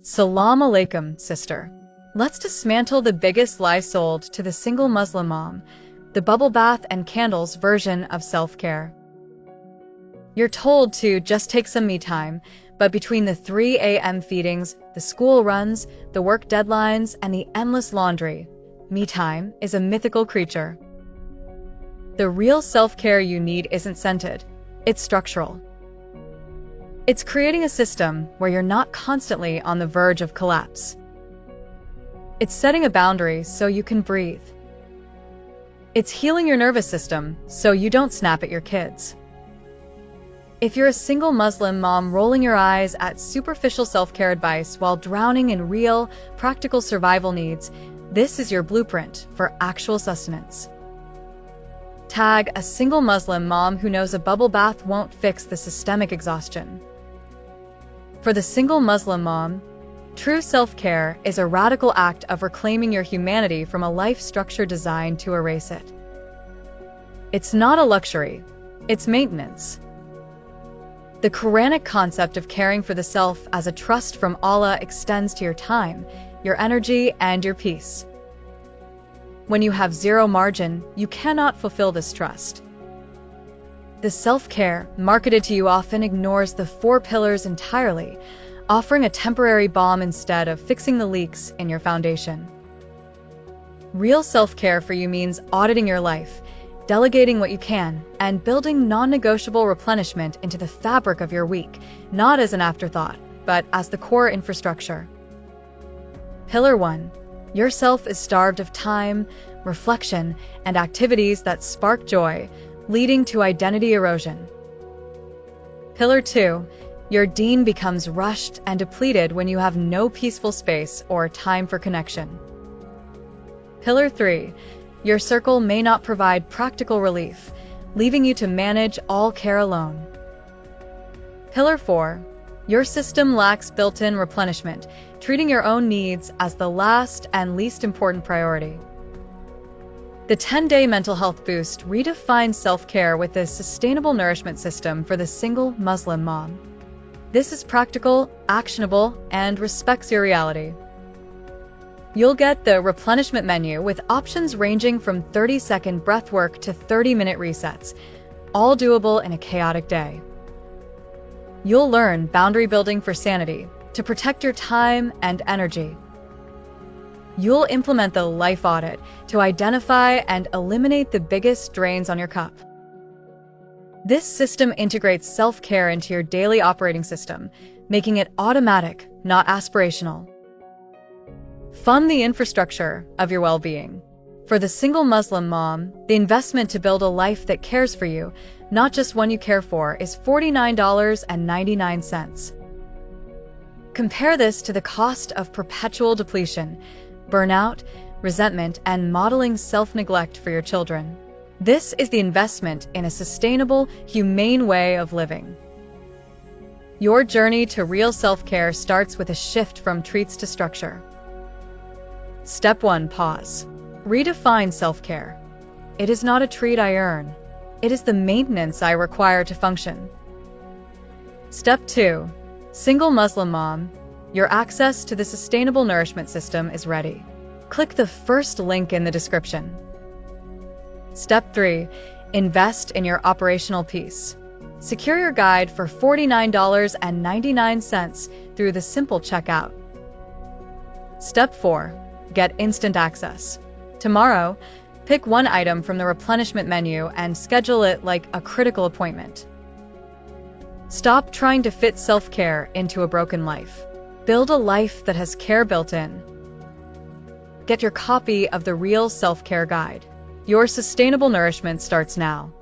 Salam alaikum, sister. Let's dismantle the biggest lie sold to the single Muslim mom, the bubble bath and candles version of self-care. You're told to just take some me time, but between the 3 a.m. feedings, the school runs, the work deadlines, and the endless laundry, me time is a mythical creature. The real self-care you need isn't scented, it's structural. It's creating a system where you're not constantly on the verge of collapse. It's setting a boundary so you can breathe. It's healing your nervous system so you don't snap at your kids. If you're a single Muslim mom rolling your eyes at superficial self-care advice while drowning in real, practical survival needs, this is your blueprint for actual sustenance. Tag a single Muslim mom who knows a bubble bath won't fix the systemic exhaustion. For the single Muslim mom, true self-care is a radical act of reclaiming your humanity from a life structure designed to erase it. It's not a luxury, it's maintenance. The Quranic concept of caring for the self as a trust from Allah extends to your time, your energy, and your peace. When you have zero margin, you cannot fulfill this trust. The self-care marketed to you often ignores the 4 pillars entirely, offering a temporary balm instead of fixing the leaks in your foundation. Real self-care for you means auditing your life, delegating what you can, and building non-negotiable replenishment into the fabric of your week, not as an afterthought, but as the core infrastructure. Pillar 1. Yourself is starved of time, reflection, and activities that spark joy, leading to identity erosion. Pillar 2. Your deen becomes rushed and depleted when you have no peaceful space or time for connection. Pillar 3. Your circle may not provide practical relief, leaving you to manage all care alone. Pillar 4. Your system lacks built-in replenishment, treating your own needs as the last and least important priority. The 10-day mental health boost redefines self-care with the Sustainable Nourishment System for the single Muslim mom. This is practical, actionable, and respects your reality. You'll get the Replenishment Menu with options ranging from 30-second breathwork to 30-minute resets, all doable in a chaotic day. You'll learn boundary building for sanity to protect your time and energy. You'll implement the life audit to identify and eliminate the biggest drains on your cup. This system integrates self-care into your daily operating system, making it automatic, not aspirational. Fund the infrastructure of your well-being. For the single Muslim mom, the investment to build a life that cares for you, not just one you care for, is $49.99. Compare this to the cost of perpetual depletion, burnout, resentment, and modeling self-neglect for your children. This is the investment in a sustainable, humane way of living. Your journey to real self-care starts with a shift from treats to structure. Step 1. Pause. Redefine self-care. It is not a treat I earn. It is the maintenance I require to function. Step 2. Single Muslim mom, your access to the Sustainable Nourishment System is ready. Click the first link in the description. Step 3. Invest in your operational peace. Secure your guide for $49.99 through the simple checkout. Step 4. Get instant access. Tomorrow, pick one item from the replenishment menu and schedule it like a critical appointment. Stop trying to fit self-care into a broken life. Build a life that has care built in. Get your copy of the Real Self-Care Guide. Your sustainable nourishment starts now.